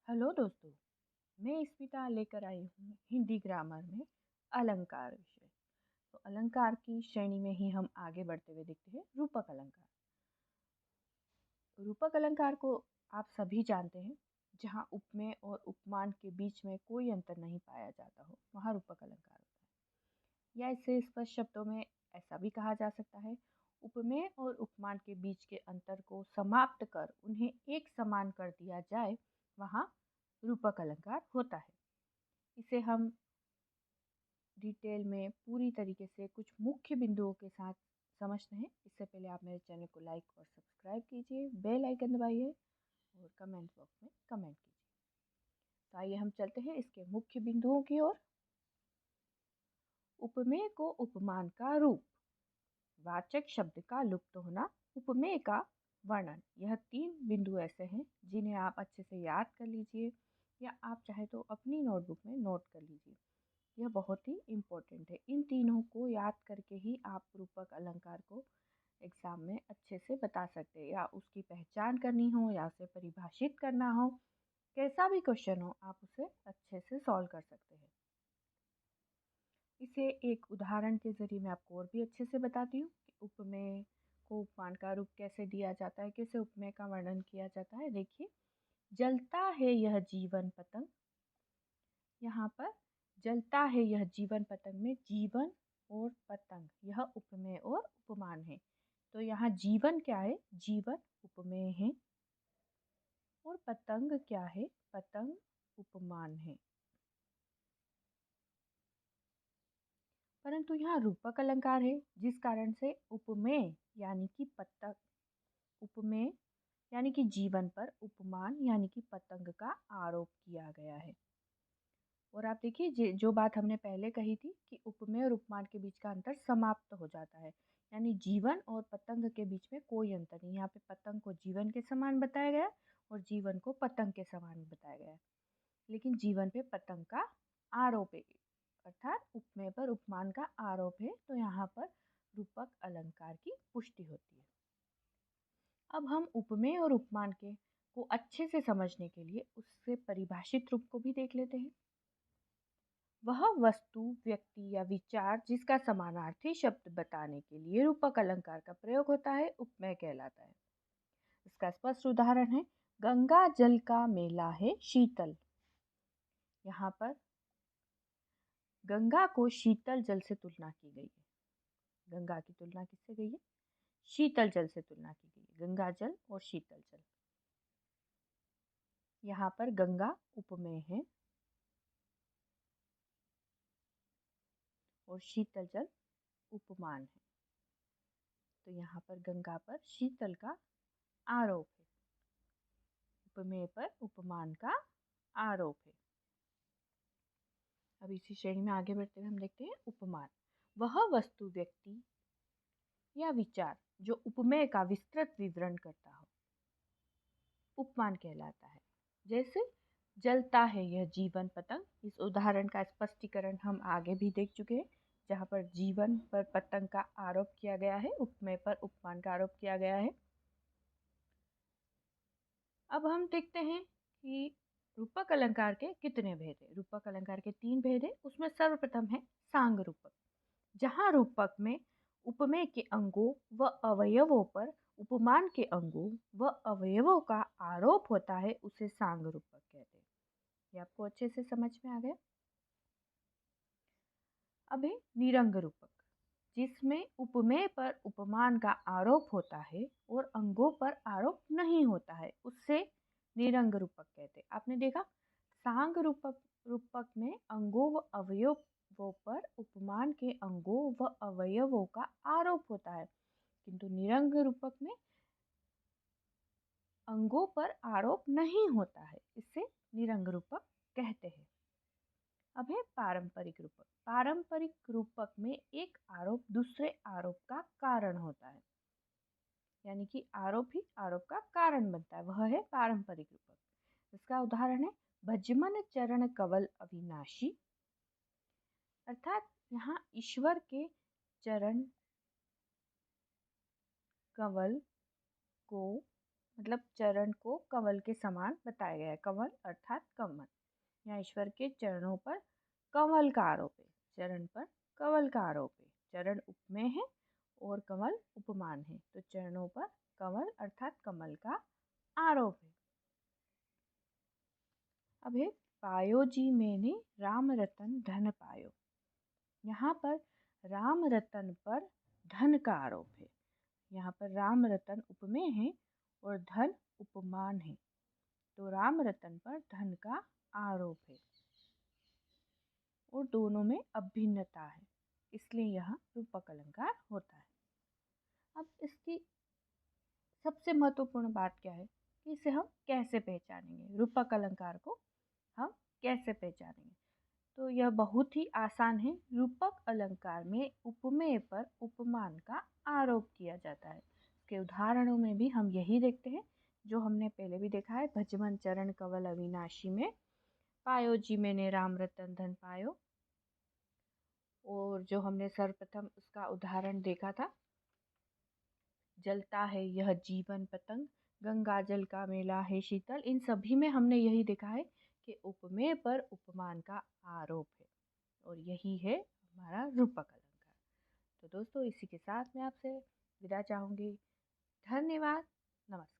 Hello दोस्तों। मैं स्मिता लेकर आई हूँ हिंदी ग्रामर में अलंकार विषय। तो अलंकार की श्रेणी में ही हम आगे बढ़ते हुए देखते हैं रूपक अलंकार। रूपक अलंकार को आप सभी जानते हैं। जहाँ उपमेय और उपमान के बीच में कोई अंतर नहीं पाया जाता हो वहाँ रूपक अलंकार होता है। या इसे स्पष्ट शब्दों में ऐसा भी कहा जा सकता है, उपमेय और उपमान के बीच के अंतर को समाप्त कर उन्हें एक समान कर दिया जाए वहाँ रूपक अलंकार होता है। इसे हम डिटेल में पूरी तरीके से कुछ मुख्य बिंदुओं के साथ समझते हैं। इससे पहले आप मेरे चैनल को लाइक और सब्सक्राइब कीजिए, बेल आइकन दबाइए और कमेंट बॉक्स में कमेंट कीजिए। तो आइए हम चलते हैं इसके मुख्य बिंदुओं की ओर। उपमेय को उपमान का रूप, वाचक शब्द का लुप्त होना, उपमेय का वर्णन, यह 3 बिंदु ऐसे हैं जिन्हें आप अच्छे से याद कर लीजिए या आप चाहे तो अपनी नोटबुक में नोट कर लीजिए। यह बहुत ही इम्पोर्टेंट है। इन तीनों को याद करके ही आप रूपक अलंकार को एग्ज़ाम में अच्छे से बता सकते हैं, या उसकी पहचान करनी हो या उसे परिभाषित करना हो, कैसा भी क्वेश्चन हो आप उसे अच्छे से सॉल्व कर सकते हैं। इसे एक उदाहरण के ज़रिए मैं आपको और भी अच्छे से बताती हूँ कि उपमेय को उपमान का रूप कैसे दिया जाता है, कैसे उपमेय का वर्णन किया जाता है। देखिए, जलता है यह जीवन पतंग। यहाँ पर जलता है यह जीवन पतंग में जीवन और पतंग यह उपमेय और उपमान है। तो यहाँ जीवन क्या है? जीवन उपमेय है। और पतंग क्या है? पतंग उपमान है। परंतु यहाँ रूपक अलंकार है, जिस कारण से उपमेय यानी कि पतंग, उपमेय यानी कि जीवन पर उपमान यानी कि पतंग का आरोप किया गया है। और आप देखिए, जो बात हमने पहले कही थी कि उपमेय और उपमान के बीच का अंतर समाप्त हो जाता है, यानी जीवन और पतंग के बीच में कोई अंतर नहीं। यहाँ पे पतंग को जीवन के समान बताया गया और जीवन को पतंग के समान बताया गया है, लेकिन जीवन पे पतंग का आरोप है, अर्थात उपमेय पर उपमान का आरोप है। तो यहाँ पर रूपक अलंकार की पुष्टि होती है। अब हम उपमेय और उपमान के को अच्छे से समझने के लिए उससे परिभाषित रूप को भी देख लेते हैं। वह वस्तु, व्यक्ति या विचार जिसका समानार्थी शब्द बताने के लिए रूपक अलंकार का प्रयोग होता है, उपमेय कहलाता है। इसका स्पष्ट उदाहरण है, गंगा जल का मेला है शीतल। यहाँ पर गंगा को शीतल जल से तुलना की गई है। गंगा की तुलना किससे गई है? शीतल जल से तुलना की गई है। गंगा जल और शीतल जल। यहाँ पर गंगा उपमेय है और शीतल जल उपमान है। तो यहाँ पर गंगा पर शीतल का आरोप है, उपमेय पर उपमान का आरोप है। अब इसी श्रेणी में आगे बढ़ते हुए हम देखते हैं उपमान। वह वस्तु, व्यक्ति या विचार जो उपमेय का विस्तृत विवरण करता हो, उपमान कहलाता है। जैसे जलता है यह जीवन पतंग, इस उदाहरण का स्पष्टीकरण हम आगे भी देख चुके हैं, जहाँ पर जीवन पर पतंग का आरोप किया गया है, उपमेय पर उपमान का आरोप किया गया है। अब हम देखते हैं कि रूपक अलंकार के कितने भेद है। रूपक अलंकार के 3 भेद है। उसमें सर्वप्रथम है सांग रूपक। जहाँ रूपक में उपमेय के अंगों व अवयवों पर उपमान के अंगों व अवयवों का आरोप होता है, उसे सांग रूपक कहते हैं। ये आपको अच्छे से समझ में आ गया। अब है निरंग रूपक, जिसमें उपमेय पर उपमान का आरोप होता है और अंगों पर आरोप नहीं होता है, उससे निरंग रूपक कहते हैं। आपने देखा, सांग रूपक में अंगों व अवयवों पर उपमान के अंगों व अवयवों का आरोप होता है, किंतु निरंग रूपक में अंगों पर आरोप नहीं होता है, इससे निरंग रूपक कहते हैं। अब है पारंपरिक रूपक। पारंपरिक रूपक में एक आरोप दूसरे आरोप का कारण होता है, यानी कि आरोप ही आरोप का कारण बनता है, वह है पारंपरिक रूपक। इसका उदाहरण है भजमन चरण कवल अविनाशी, अर्थात यहाँ ईश्वर के चरण कवल को मतलब चरण को कमल के समान बताया गया है। कमल अर्थात कमल, यहाँ ईश्वर के चरणों पर कमल का आरोप है। चरण पर कमल का आरोप है। चरण उपमेय है और कमल उपमान है, तो चरणों पर कमल अर्थात कमल का आरोप है। अब है पायो जी मैंने राम रतन धन पायो। यहाँ पर राम रतन पर धन का आरोप है। यहाँ पर राम रतन उपमेय है और धन उपमान है, तो राम रतन पर धन का आरोप है और दोनों में अभिन्नता है, इसलिए यहाँ रूपक अलंकार होता है। अब इसकी सबसे महत्वपूर्ण बात क्या है कि इसे हम कैसे पहचानेंगे, रूपक अलंकार को हम कैसे पहचानेंगे। तो यह बहुत ही आसान है। रूपक अलंकार में उपमेय पर उपमान का आरोप किया जाता है। इसके उदाहरणों में भी हम यही देखते हैं जो हमने पहले भी देखा है। भजमन चरण कवल अविनाशी में पायो जी मैंने राम रतन धन पायो, और जो हमने सर्वप्रथम उसका उदाहरण देखा था, जलता है यह जीवन पतंग, गंगा जल का मेला है शीतल, इन सभी में हमने यही देखा है कि उपमेय पर उपमान का आरोप है और यही है हमारा रूपक अलंकार। तो दोस्तों, इसी के साथ मैं आपसे विदा चाहूँगी। धन्यवाद। नमस्कार।